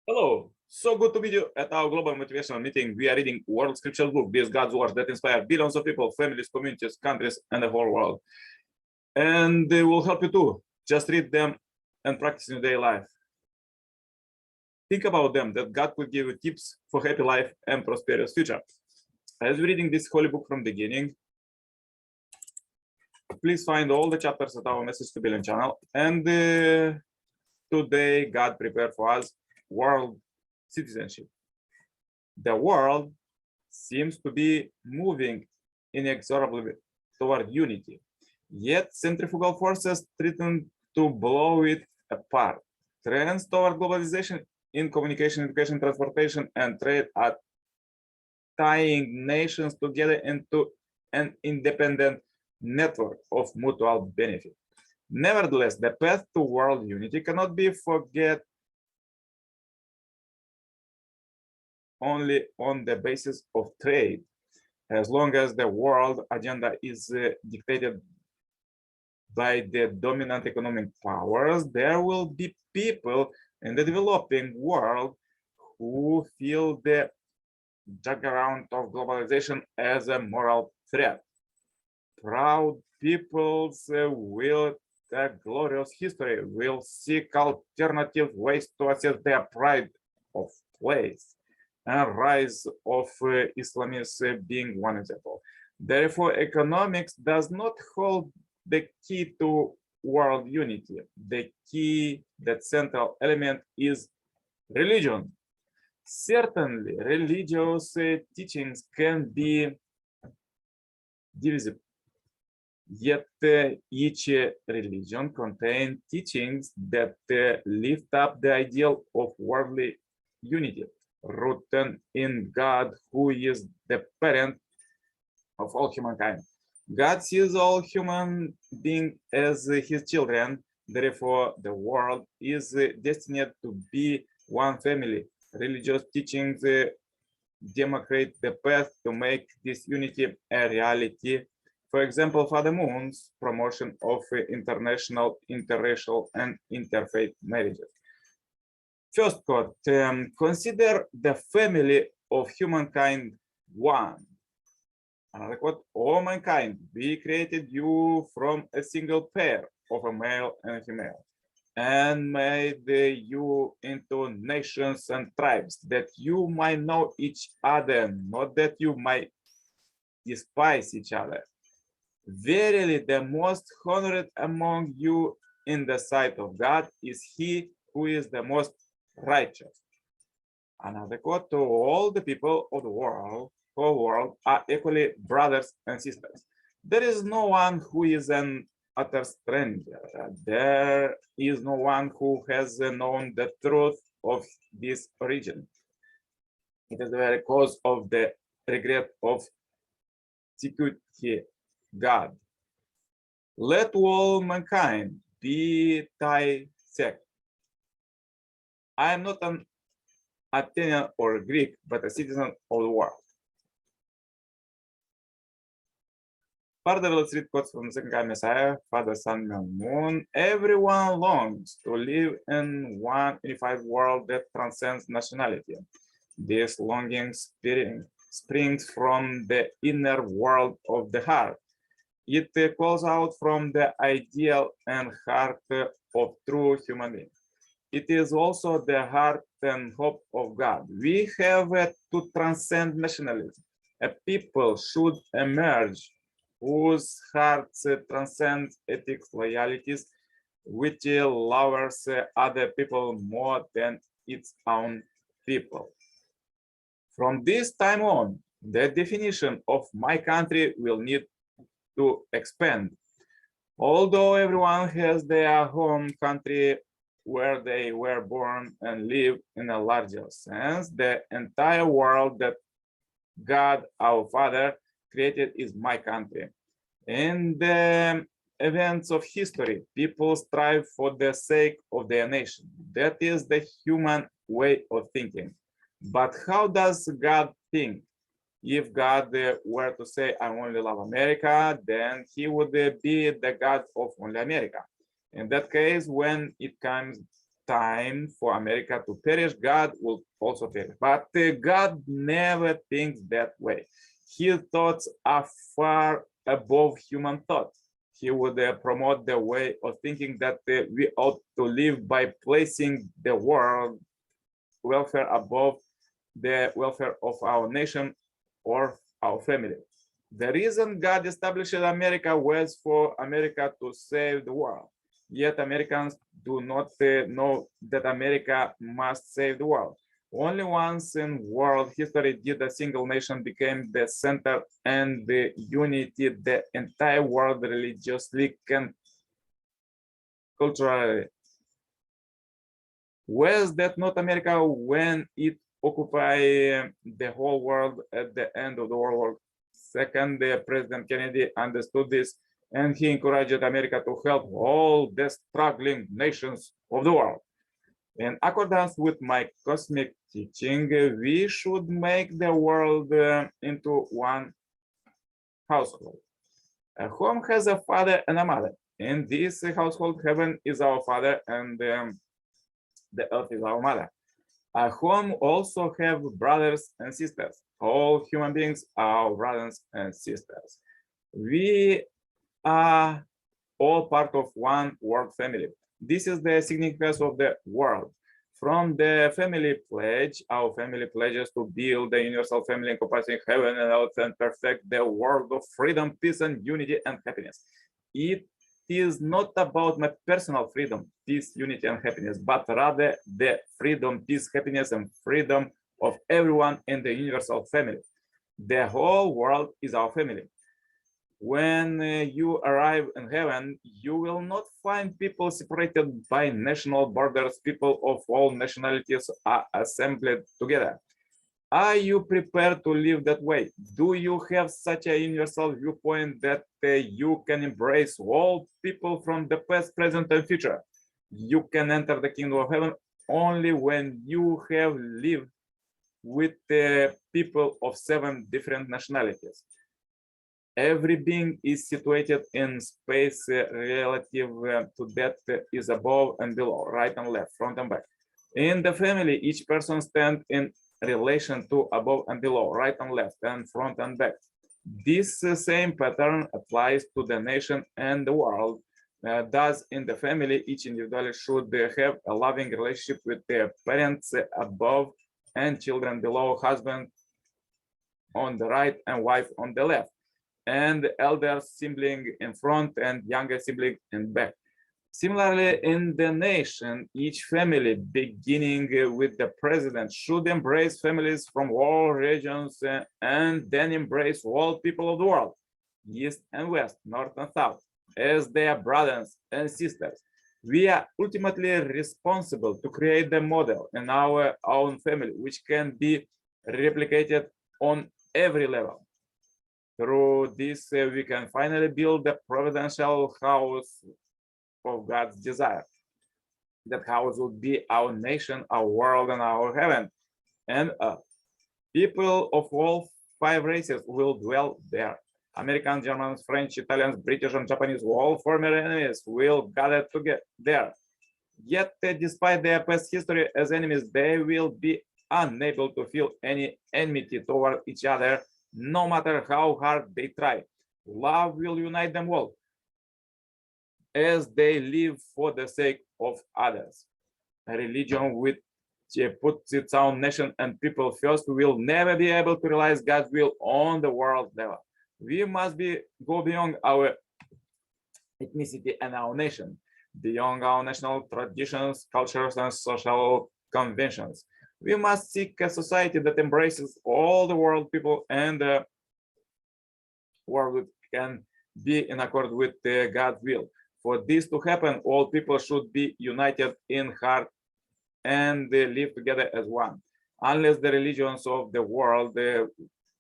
Hello, so good to meet you at our global motivational meeting. We are reading World Scripture Book, this God's words that inspire billions of people, families, communities, countries, and the whole world. And they will help you too. Just read them and practice in your daily life. Think about them, that God will give you tips for happy life and prosperous future. As we're reading this holy book from the beginning, please find all the chapters at our Message to Billion channel. And today, God prepared for us world citizenship. The world seems to be moving inexorably toward unity, yet centrifugal forces threaten to blow it apart. Trends toward globalization in communication, education, transportation, and trade are tying nations together into an independent network of mutual benefit. Nevertheless, the path to world unity cannot be forget only on the basis of trade. As long as the world agenda is dictated by the dominant economic powers, there will be people in the developing world who feel the juggernaut of globalization as a moral threat. Proud peoples with a glorious history will seek alternative ways to assess their pride of place, and rise of Islamists being one example. Therefore, economics does not hold the key to world unity. The key, that central element, is religion. Certainly, religious teachings can be divisible. Yet each religion contains teachings that lift up the ideal of worldly unity, rooted in God, who is the parent of all humankind. God sees all human beings as his children. Therefore, the world is destined to be one family. Religious teachings demarcate the path to make this unity a reality. For example, Father Moon's promotion of international, interracial, and interfaith marriages. First quote, consider the family of humankind one. Another quote, O mankind, we created you from a single pair of a male and a female, and made you into nations and tribes, that you might know each other, not that you might despise each other. Verily, the most honored among you in the sight of God is he who is the most righteous. Another quote, to all the people of the whole world are equally brothers and sisters. There is no one who is an utter stranger. There is no one who has known the truth of this origin. It is the very cause of the regret of security, God. Let all mankind be thy sect. I am not an Athenian or Greek, but a citizen of the world. Further, let's read quotes from the second guy Messiah, Father, Son, and Moon. Everyone longs to live in one unified world that transcends nationality. This longing springs from the inner world of the heart. It calls out from the ideal and heart of true human being. It is also the heart and hope of God. We have to transcend nationalism. A people should emerge whose hearts transcend ethics, loyalties, which loves other people more than its own people. From this time on, the definition of my country will need to expand. Although everyone has their home country where they were born and live in a larger sense, the entire world that God, our Father, created is my country. In the events of history, people strive for the sake of their nation. That is the human way of thinking. But how does God think? If God were to say, I only love America, then he would be the God of only America. In that case, when it comes time for America to perish, God will also perish. But God never thinks that way. His thoughts are far above human thought. He would promote the way of thinking that we ought to live by placing the world welfare above the welfare of our nation or our family. The reason God established America was for America to save the world. Yet Americans do not know that America must save the world. Only once in world history did a single nation become the center and the unity the entire world religiously and culturally. Was that not America when it occupied the whole world at the end of the World War II? President Kennedy understood this, and he encouraged America to help all the struggling nations of the world. In accordance with my cosmic teaching, we should make the world into one household. A home has a father and a mother. In this household, heaven is our father and the earth is our mother. A home also have brothers and sisters. All human beings are brothers and sisters. We are all part of one world family. This is the significance of the world. From the family pledge, our family pledges to build the universal family encompassing heaven and earth and perfect the world of freedom, peace, and unity and happiness. It is not about my personal freedom, peace, unity, and happiness, but rather the freedom, peace, happiness, and freedom of everyone in the universal family. The whole world is our family. When you arrive in heaven, you will not find people separated by national borders. People of all nationalities are assembled together. Are you prepared to live that way? Do you have such a universal viewpoint that you can embrace all people from the past, present, and future? You can enter the kingdom of heaven only when you have lived with the people of 7 different nationalities. Every being is situated in space relative to that is above and below, right and left, front and back. In the family, each person stands in relation to above and below, right and left, and front and back. This same pattern applies to the nation and the world. Thus, in the family, each individual should have a loving relationship with their parents above and children below, husband on the right and wife on the left, and elder sibling in front and younger sibling in back. Similarly, in the nation, each family, beginning with the president, should embrace families from all regions and then embrace all people of the world, east and west, north and south, as their brothers and sisters. We are ultimately responsible to create the model in our own family, which can be replicated on every level. Through this, we can finally build the providential house of God's desire. That house would be our nation, our world, and our heaven. And people of all 5 races will dwell there. Americans, Germans, French, Italians, British, and Japanese, all former enemies will gather together there. Yet, despite their past history as enemies, they will be unable to feel any enmity toward each other, no matter how hard they try. Love will unite them all, as they live for the sake of others. A religion which puts its own nation and people first will never be able to realize God's will on the world level. We must go beyond our ethnicity and our nation, beyond our national traditions, cultures, and social conventions. We must seek a society that embraces all the world people and the world can be in accord with God's will. For this to happen, all people should be united in heart and live together as one. Unless the religions of the world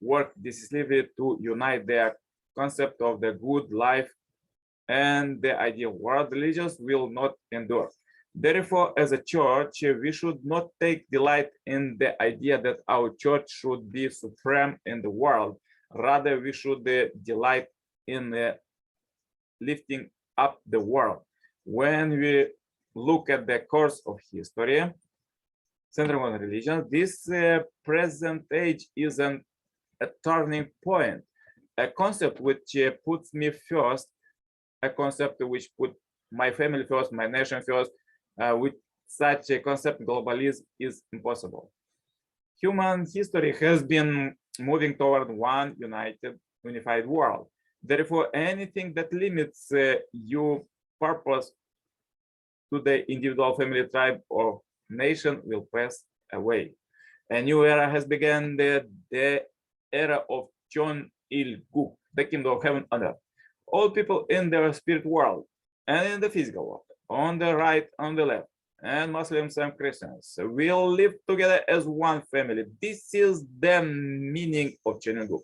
work decisively to unite their concept of the good life and the ideal world, religions will not endure. Therefore, as a church, we should not take delight in the idea that our church should be supreme in the world. Rather, we should delight in lifting up the world. When we look at the course of history, centering on religion, this present age is a turning point, a concept which puts me first, a concept which put my family first, my nation first. With such a concept, globalism is impossible. Human history has been moving toward one unified world. Therefore, anything that limits your purpose to the individual, family, tribe, or nation will pass away. A new era has begun, the era of John Il-Guk, the kingdom of heaven on earth. All people in their spirit world and in the physical world, on the right, on the left, and Muslims and Christians will live together as one family. This is the meaning of Chernihiv.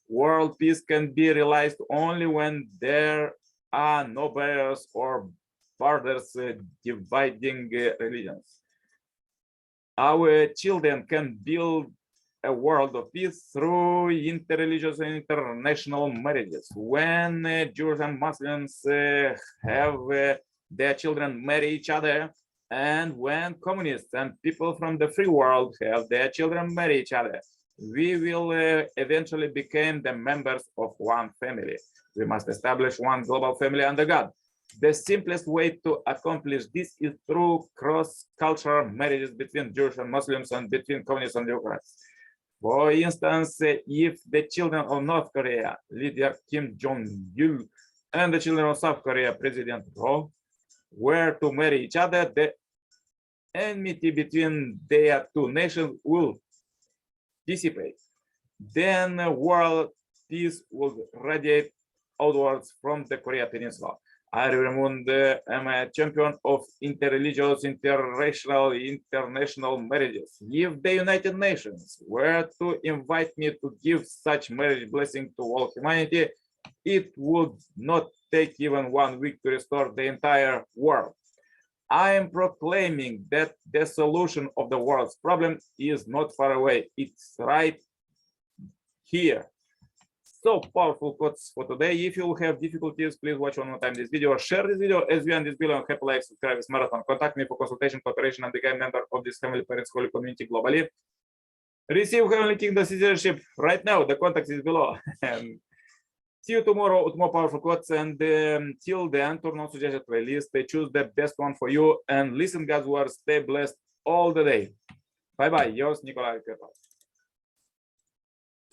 World peace can be realized only when there are no barriers or borders dividing religions. Our children can build a world of peace through interreligious and international marriages. When Jews and Muslims have their children marry each other, and when communists and people from the free world have their children marry each other, we will eventually become the members of one family. We must establish one global family under God. The simplest way to accomplish this is through cross-cultural marriages between Jews and Muslims and between communists and Democrats. For instance, if the children of North Korea, leader Kim Jong-il, and the children of South Korea, President Roh, were to marry each other, the enmity between their two nations will dissipate. Then world peace will radiate outwards from the Korea Peninsula. I, Raymond, am a champion of interreligious, interracial, international marriages. If the United Nations were to invite me to give such marriage blessing to all humanity, it would not take even 1 week to restore the entire world. I am proclaiming that the solution of the world's problem is not far away. It's right here. So powerful quotes for today. If you have difficulties, please watch one more time this video, share this video as you end this video, and happy life, subscribe this marathon. Contact me for consultation, cooperation, and become a member of this Heavenly Parents Holy Community globally. Receive Heavenly Kingdom citizenship right now. The contact is below. And see you tomorrow with more powerful quotes. And till then, turn on suggested playlist. Choose the best one for you and listen God's words. Stay blessed all the day. Bye bye. Yours, Nicolae.